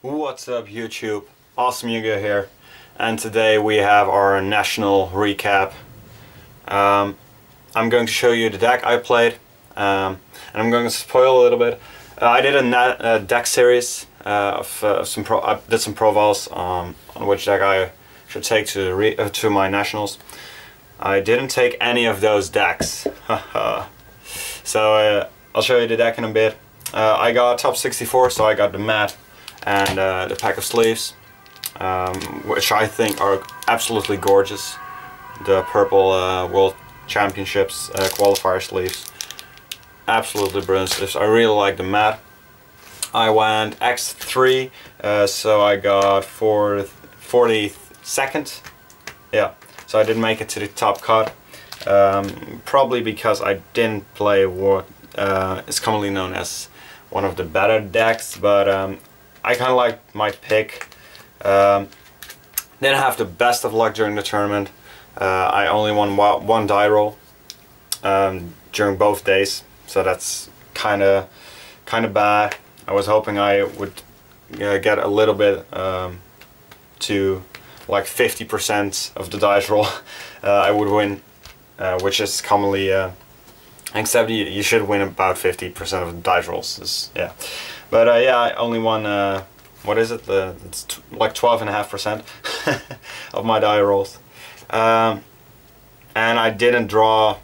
What's up YouTube? Awesome Yu-Gi-Oh here, and today we have our national recap. I'm going to show you the deck I played, and I'm going to spoil a little bit. I did a deck series of I did some profiles on which deck I should take to my nationals. I didn't take any of those decks. So I'll show you the deck in a bit. I got top 64, so I got the mat and the pack of sleeves, which I think are absolutely gorgeous. The purple World Championships qualifier sleeves, absolutely brilliant sleeves. I really like the mat. I went X3, so I got 42nd. Yeah, so I didn't make it to the top cut, probably because I didn't play what is commonly known as one of the better decks, but I kind of liked my pick. Didn't have the best of luck during the tournament. I only won one die roll during both days, so that's kind of bad. I was hoping I would get a little bit to like 50% of the dice roll. I would win, which is commonly except you should win about 50% of the dice rolls. Yeah, but yeah, I only won. What is it? It's like 12.5% of my die rolls, and I didn't draw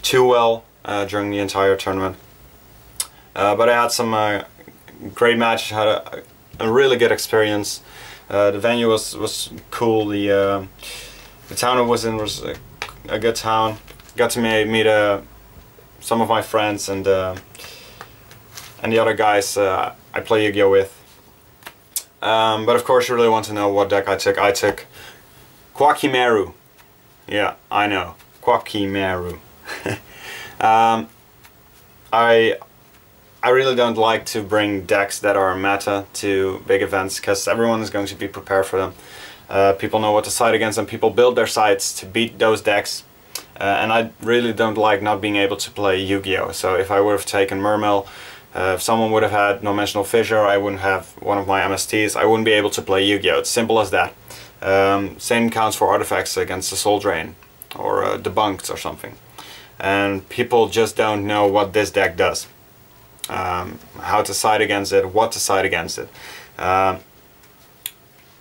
too well during the entire tournament. But I had some great matches. Had a really good experience. The venue was cool. The town I was in was a good town. Got to meet some of my friends and the other guys I play Yu-Gi-Oh with. But of course you really want to know what deck I took. I took Koa'ki Meiru. Yeah, I know. Koa'ki Meiru. I really don't like to bring decks that are meta to big events, because everyone is going to be prepared for them. People know what to side against, and people build their sides to beat those decks. And I really don't like not being able to play Yu-Gi-Oh! So if I would have taken Mermail, if someone would have had No-Dimensional Fissure, I wouldn't have one of my MSTs, I wouldn't be able to play Yu-Gi-Oh! It's simple as that. Same counts for artifacts against the Soul Drain, or Debunked or something. And people just don't know what this deck does. How to side against it, what to side against it. And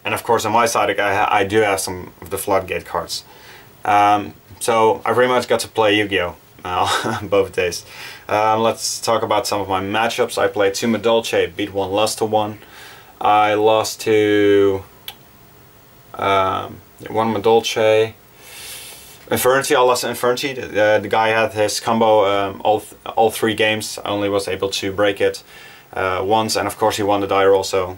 of course on my side I do have some of the Floodgate cards. So I pretty much got to play Yu-Gi-Oh! Both days. Let's talk about some of my matchups. I played 2 Madolche, beat 1, lost to 1. I lost to 1 Madolche. Infernity, I lost to Infernity. The guy had his combo all 3 games. I only was able to break it once, and of course he won the die roll, so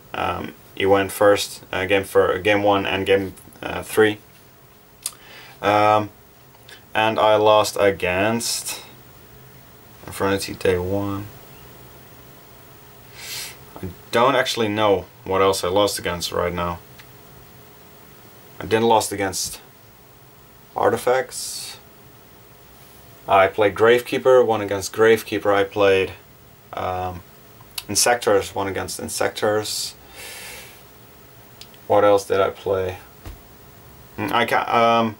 he went first game 1 and game 3. And I lost against Infernity day 1. I don't actually know what else I lost against right now. I didn't lost against artifacts. I played Gravekeeper, won against Gravekeeper. I played Insectors, won against Insectors. What else did I play? I can't.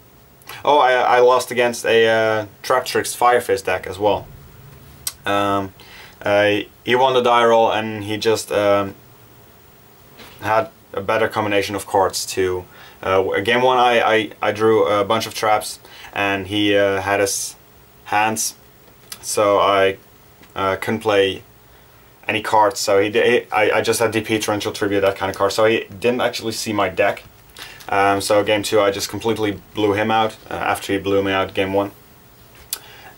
Oh, I lost against a Traptrix Firefist deck as well. He won the die roll, and he just had a better combination of cards to. Game 1 I drew a bunch of traps, and he had his hands, so I couldn't play any cards. So I just had DP, Torrential Tribute, that kind of card. So he didn't actually see my deck. So game 2 I just completely blew him out after he blew me out game 1.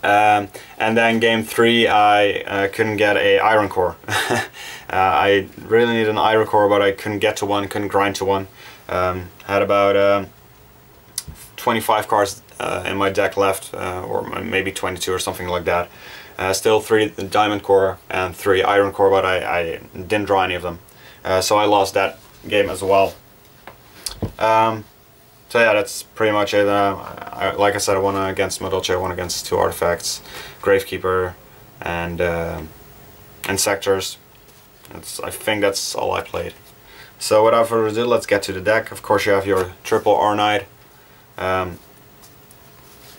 And then game 3 I couldn't get a Iron Core. I really needed an Iron Core, but I couldn't get to one, couldn't grind to one. Had about 25 cards in my deck left, or maybe 22 or something like that. Still 3 Diamond Core and 3 Iron Core, but I didn't draw any of them. So I lost that game as well. So yeah, that's pretty much it. Like I said, I won against Madolche, I won against 2 artifacts, Gravekeeper and Insectors. I think that's all I played. So without further ado, let's get to the deck. Of course you have your triple Urnight.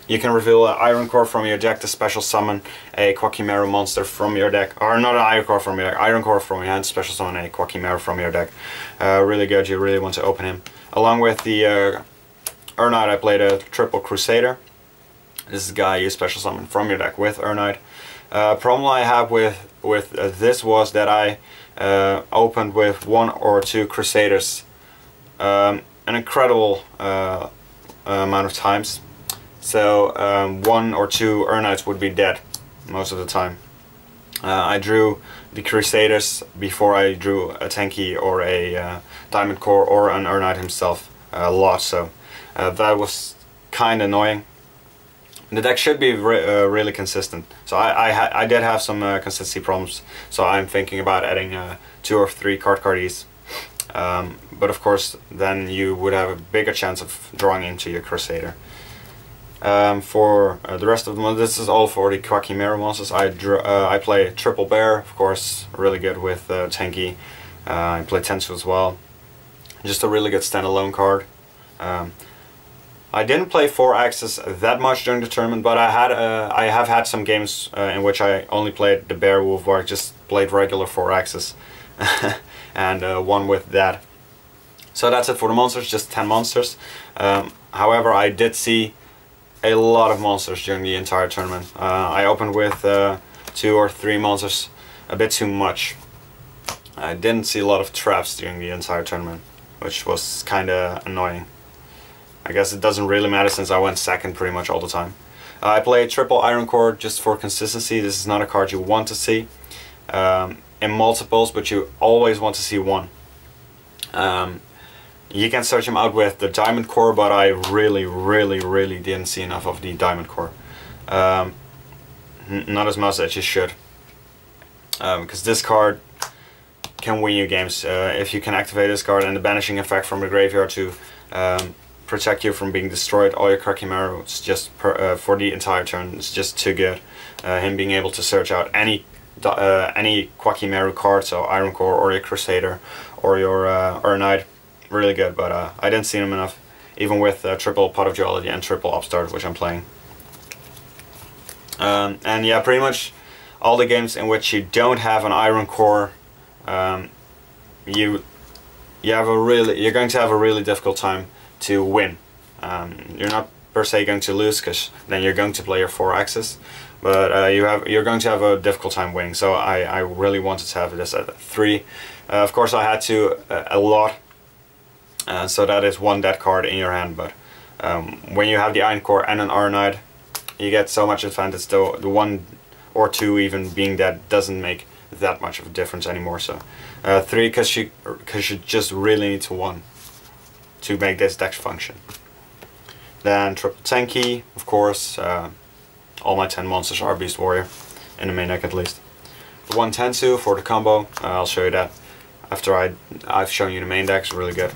You can reveal an Iron Core from your deck to special summon a Koa'ki Meiru monster from your deck. Or not an Iron Core from your deck, Iron Core from your hand to special summon a Koa'ki Meiru from your deck. Really good, you really want to open him. Along with the Urnight, I played a triple Crusader. This is a guy you special summon from your deck with Urnight. Problem I have with this was that I opened with 1 or 2 Crusaders an incredible amount of times. So 1 or 2 Urnights would be dead most of the time. I drew the Crusaders before I drew a Tenki or a Diamond Core or an Urnight himself a lot, so that was kind of annoying. The deck should be really consistent, so I did have some consistency problems, so I'm thinking about adding 2 or 3 cardies. But of course then you would have a bigger chance of drawing into your Crusader. For the rest of them, this is all for the Koa'ki Meiru monsters. I play triple bear, of course, really good with Tenki. I play Tensu as well. Just a really good standalone card. I didn't play 4-axis that much during the tournament, but I have had some games in which I only played the bear Wolfbark, just played regular 4-axis and won with that. So that's it for the monsters, just 10 monsters. However, I did see a lot of monsters during the entire tournament. I opened with 2 or 3 monsters, a bit too much. I didn't see a lot of traps during the entire tournament, which was kinda annoying. I guess it doesn't really matter since I went second pretty much all the time. I play triple Iron Core just for consistency. This is not a card you want to see in multiples, but you always want to see one. You can search him out with the Diamond Core, but I really didn't see enough of the Diamond Core. Not as much as you should. Because this card can win you games. If you can activate this card and the banishing effect from the graveyard to protect you from being destroyed, all your Koa'ki Meiru, it's just for the entire turn, it's just too good. Him being able to search out any Koa'ki Meiru card, so Iron Core or your Crusader or your Urnight, really good, but I didn't see him enough, even with triple Pot of Duality and triple Upstart, which I'm playing. And yeah, pretty much all the games in which you don't have an Iron Core, you're going to have a really difficult time to win. You're not per se going to lose, because then you're going to play your 4-axis, but you're going to have a difficult time winning. So I really wanted to have this at 3. Of course I had to a lot. So that is 1 dead card in your hand, but when you have the Iron Core and an Urnight, you get so much advantage, though the 1 or 2 even being dead doesn't make that much of a difference anymore. So 3, because you just really need to 1 to make this deck function. Then triple Tenki, of course. All my 10 monsters are Beast Warrior, in the main deck at least. 1 Tensu for the combo, I'll show you that after I've shown you the main deck, it's really good.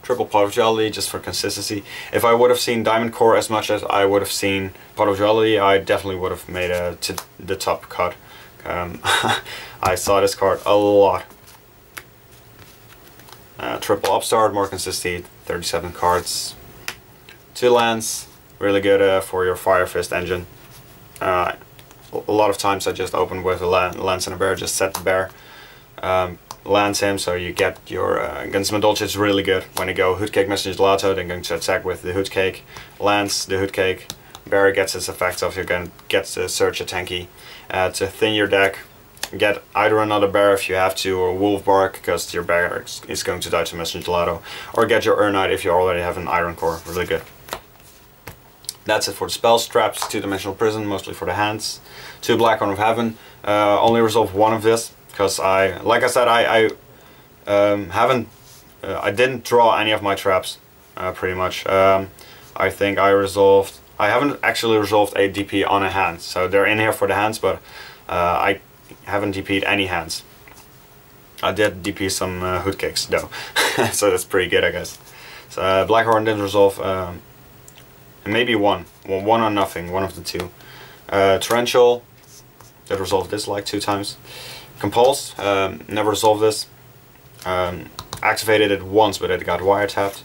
Triple Pot of Duality just for consistency. If I would have seen Diamond Core as much as I would have seen Pot of Duality, I definitely would have made the top cut. I saw this card a lot. Triple Upstart, more consistency, 37 cards. 2 lands, really good for your Fire Fist engine. A lot of times I just open with a lance and a bear, just set the bear. Lands him, so you get your Gunsman Dolce. It's really good when you go Hoodcake Messenger Gelato, then going to attack with the Hoodcake, lands the Hoodcake, bear gets its effect off, you're going to get to search a Tenki. To thin your deck, get either another bear if you have to, or Wolfbark, because your bear is going to die to Messenger Gelato, or get your Urnight if you already have an Iron Core, really good. That's it for the spells. Traps, 2-dimensional prison, mostly for the hands. 2 Black Horn of Heaven, only resolve 1 of this. Because like I said, I didn't draw any of my traps, pretty much. I think I haven't actually resolved a DP on a hand, so they're in here for the hands, but I haven't DP'd any hands. I did DP some Hoodcakes though, so that's pretty good, I guess. So Blackhorn didn't resolve, maybe one or nothing, one of the 2. Torrential did resolve this like 2 times. Compulse, never resolved this. activated it once, but it got wiretapped.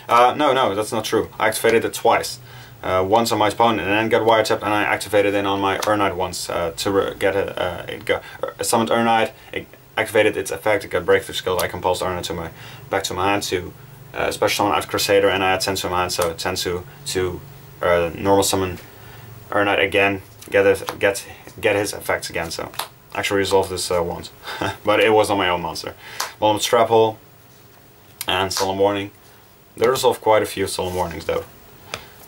No, that's not true. I activated it twice. Once on my opponent and then got wiretapped, and I activated it on my Urnight once to get it summoned Urnight. It activated its effect. It got breakthrough skill. I compulsed Urnight back to my hand to special summon out Crusader, and I had Tensu in my hand, so Tensu to normal summon Urnight again, get his effects again. So actually resolved this once, but it was on my own monster. Bottomless Trap Hole and Solemn Warning. They resolved quite a few Solemn Warnings though.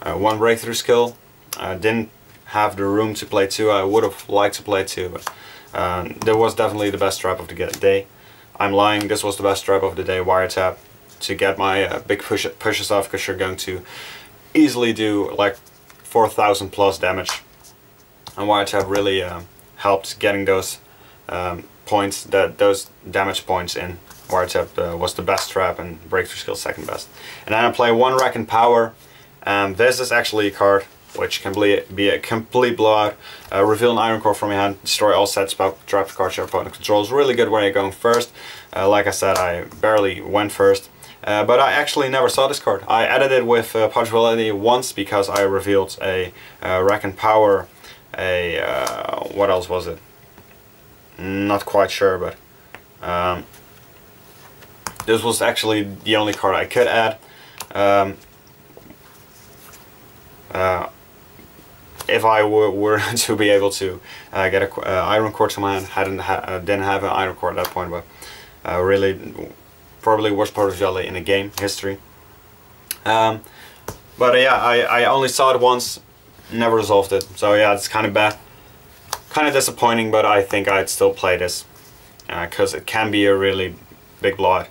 One breakthrough skill. Didn't have the room to play two. I would have liked to play two, but that was definitely the best trap of the day. I'm lying. This was the best trap of the day. Wiretap to get my big pushes off, because you're going to easily do like 4,000 plus damage. And Wiretap really helped getting those points, those damage points in. Wiretap was the best trap and breakthrough skill second best. And then I play one Rack and Power. This is actually a card which can be a complete blowout. Reveal an Iron Core from your hand, destroy all set spell trap cards your opponent controls. Really good when you're going first. Like I said, I barely went first. But I actually never saw this card. I added it with Pot of Duality once because I revealed a Rack and Power, what else was it? Not quite sure, but this was actually the only card I could add. If I were to be able to get an Iron Core to my hand, didn't have an Iron Core at that point, but really probably worst Pot of Duality in the game history. But yeah, I only saw it once, never resolved it. So yeah, it's kind of bad, kind of disappointing. But I think I'd still play this because it can be a really big blowout.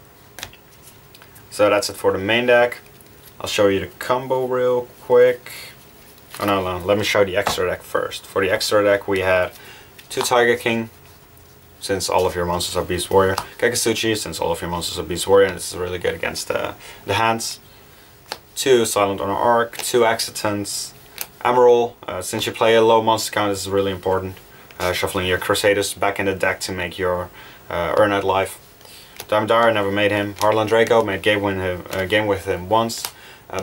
So that's it for the main deck. I'll show you the combo real quick. Oh no, let me show the extra deck first. For the extra deck we had 2 Tiger King, since all of your monsters are Beast Warrior. Kagutsuchi, since all of your monsters are Beast Warrior, and this is really good against the hands. 2 Silent Honor Arc, 2 Excitons. Emeral, since you play a low monster count, this is really important. Shuffling your Crusaders back in the deck to make your Urnight live. Damodar, never made him. Heartlandraco, made game with him once.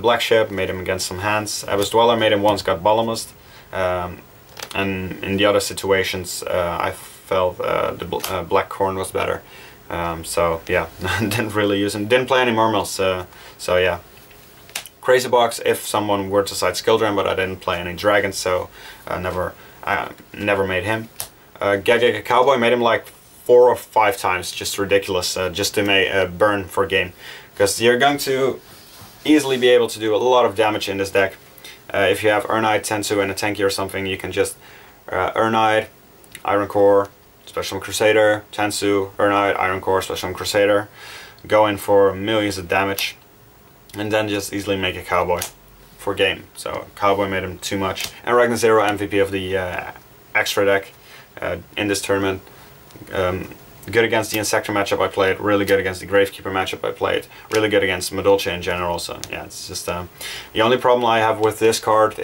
Black Ship, made him against some hands. Abyss Dweller, made him once, got Bottomless. And in the other situations, I felt the Black Corn was better. So yeah, didn't really use him. Didn't play any Murmels, so yeah. Crazy Box, if someone were to side Skill Drain, but I didn't play any Dragons, so I never made him. Giga Cowboy, made him like 4 or 5 times, just ridiculous, just to make a burn for game. Because you're going to easily be able to do a lot of damage in this deck. If you have Urnight, Tensu and a Tenki or something, you can just Urnight, Iron Core, Special Crusader, Tensu, Urnight, Iron Core, Special Crusader, go in for millions of damage, and then just easily make a Cowboy for game. So Cowboy made him too much. And Ragnar Zero, MVP of the extra deck in this tournament. Good against the Insector matchup I played, really good against the Gravekeeper matchup I played, really good against Madolche in general. So yeah, it's just the only problem I have with this card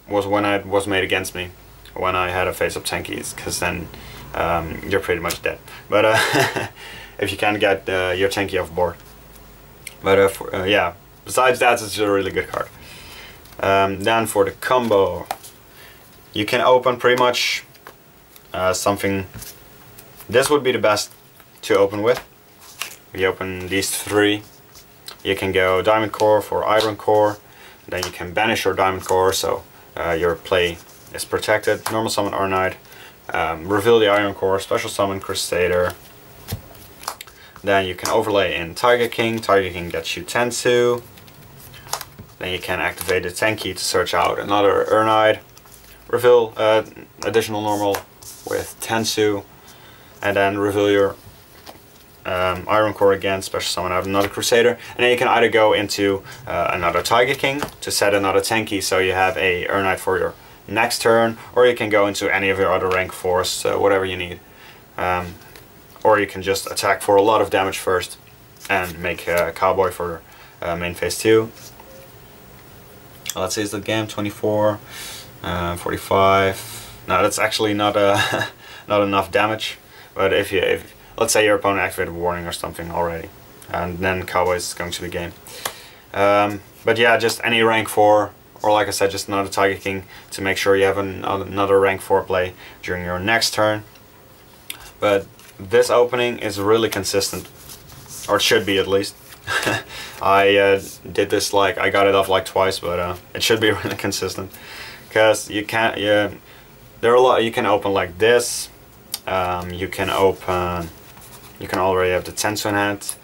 was when it was made against me, when I had a face-up Tenkis, because then you're pretty much dead. But if you can get your Tenki off board. But yeah, besides that, it's a really good card. Then for the combo, you can open pretty much something. This would be the best to open with. You open these 3. You can go Diamond Core for Iron Core. Then you can banish your Diamond Core, so your play is protected. Normal summon Urnight. Reveal the Iron Core. Special summon Crusader. Then you can overlay in Tiger King. Tiger King gets you Tensu. Then you can activate the Tenki to search out another Urnight. Reveal additional normal with Tensu. And then reveal your Iron Core again, special summon out another Crusader. And then you can either go into another Tiger King to set another Tenki, so you have a Urnight for your next turn, or you can go into any of your other rank 4s, whatever you need. Or you can just attack for a lot of damage first and make a Cowboy for main phase 2. Let's see, is the game 24, 45. No, that's actually not not enough damage. But if let's say your opponent activated Warning or something already, and then Cowboy is going to the game. But yeah, just any rank 4, or like I said, just another Tiger King to make sure you have another rank 4 play during your next turn. But this opening is really consistent, or it should be at least. I did this, like, I got it off like twice, but it should be really consistent, because you can't, there are a lot you can open like this. You can already have the Tensu in hand,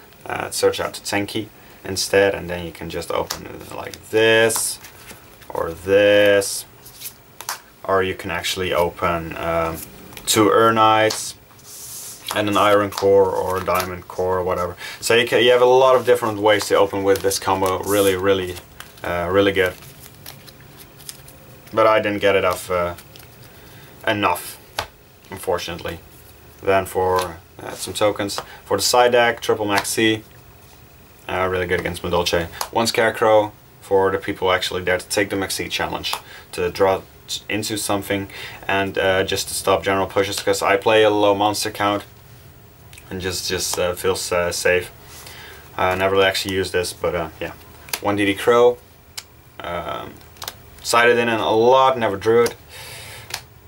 search out the Tenki instead, and then you can just open it like this, or you can actually open 2 Urnights and an Iron Core or a Diamond Core or whatever. So you have a lot of different ways to open with this combo. Really good. But I didn't get it off enough, unfortunately. Then for some tokens for the side deck, triple Maxi, really good against Madolche. 1 Scarecrow for the people actually there to take the Maxi challenge, to draw into something, and just to stop general pushes, because I play a low monster count and just feels safe. I never really actually use this, but yeah. 1 DD Crow, sided in a lot, never drew it.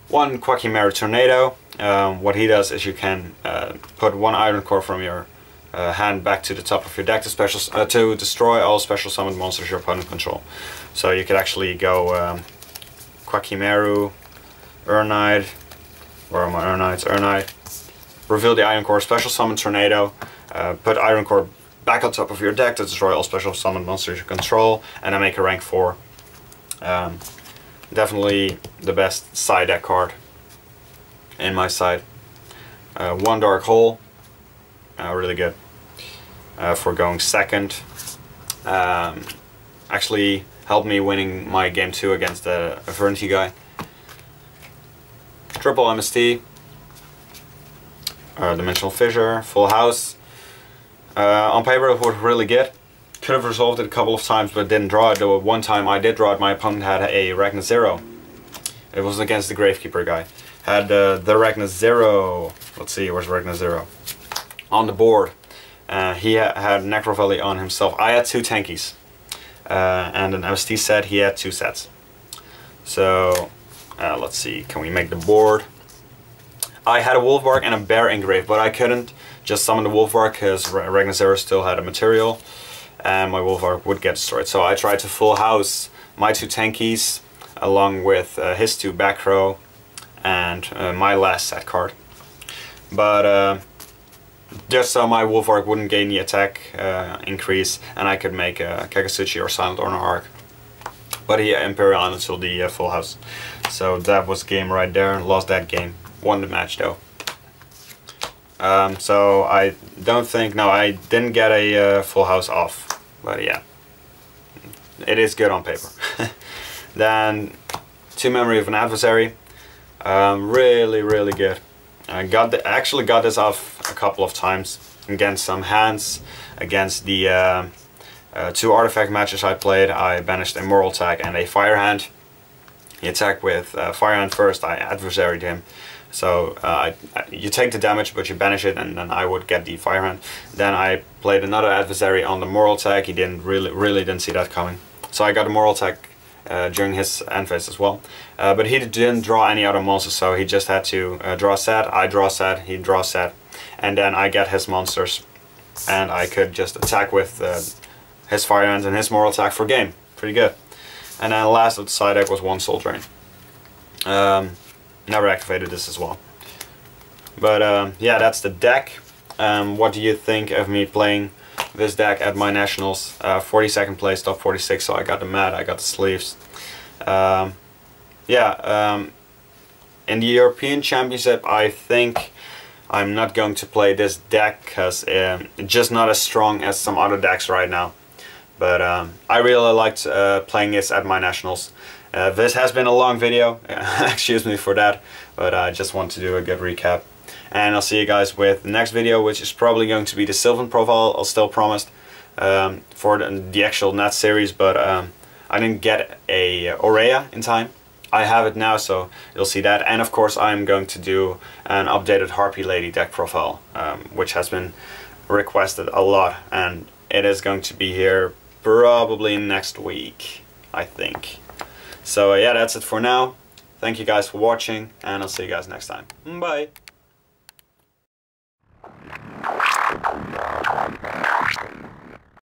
1 Koa'ki Meiru Tornado. What he does is you can put 1 Iron Core from your hand back to the top of your deck to destroy all special summoned monsters your opponent control. So you could actually go Koa'ki Meiru, Urnight, where are my Urnights? Urnight. Reveal the Iron Core, special summon Tornado, put Iron Core back on top of your deck to destroy all special summoned monsters you control, and then make a rank 4. Definitely the best side deck card in my side. 1 Dark Hole, really good for going second. Actually helped me winning my game 2 against a Vernity guy. Triple MST, Dimensional Fissure, Full House. On paper it was really good. Could have resolved it a couple of times, but didn't draw it. Though one time I did draw it, my opponent had a Ragna 0. It was against the Gravekeeper guy. Had the Ragna 0, let's see, where's Ragna 0? On the board. He had Necro Valley on himself. I had 2 Tenkis. And an MST set, he had 2 sets. So, let's see, can we make the board? I had a Wolfbark and a Bear Engrave, but I couldn't just summon the Wolfbark because Ragna 0 still had a material, and my Wolfbark would get destroyed. So I tried to full house my 2 Tenkis, along with his 2 back row, and my last set card. But just so my Wolfbark wouldn't gain the attack increase, and I could make a Kagutsuchi or Silent Honor Arc. But he Imperial until the full house. So that was game right there. Lost that game. Won the match though. So I don't think, no, I didn't get a full house off. But yeah, it is good on paper. Then 2 Memory of an Adversary. Really good. I actually got this off a couple of times against some hands. Against the 2 artifact matches I played, I banished a Moral Tag and a Fire Hand. He attacked with Fire Hand first, I adversaried him. So you take the damage, but you banish it, and then I would get the Fire Hand. Then I played another adversary on the Moral Tag. He didn't really didn't see that coming. So I got a Moral Tag during his end phase as well. But he didn't draw any other monsters, so he just had to draw a set, I draw a set, he draw a set, and then I get his monsters, and I could just attack with his Fire Hand and his Moral Attack for game. Pretty good. And then last of the side deck was 1 Soul Drain. Never activated this as well. But yeah, that's the deck. What do you think of me playing this deck at my nationals? 42nd place, top 46, so I got the mat, I got the sleeves. Yeah, in the European Championship, I think I'm not going to play this deck because it's just not as strong as some other decks right now. But I really liked playing this at my nationals. This has been a long video, excuse me for that, but I just want to do a good recap. And I'll see you guys with the next video, which is probably going to be the Sylvan profile, I'll still promised, for the actual Nat series, but I didn't get a Aurea in time. I have it now, so you'll see that. And of course I'm going to do an updated Harpy Lady deck profile, which has been requested a lot, and it is going to be here probably next week, I think. So yeah, that's it for now. Thank you guys for watching, and I'll see you guys next time. Bye!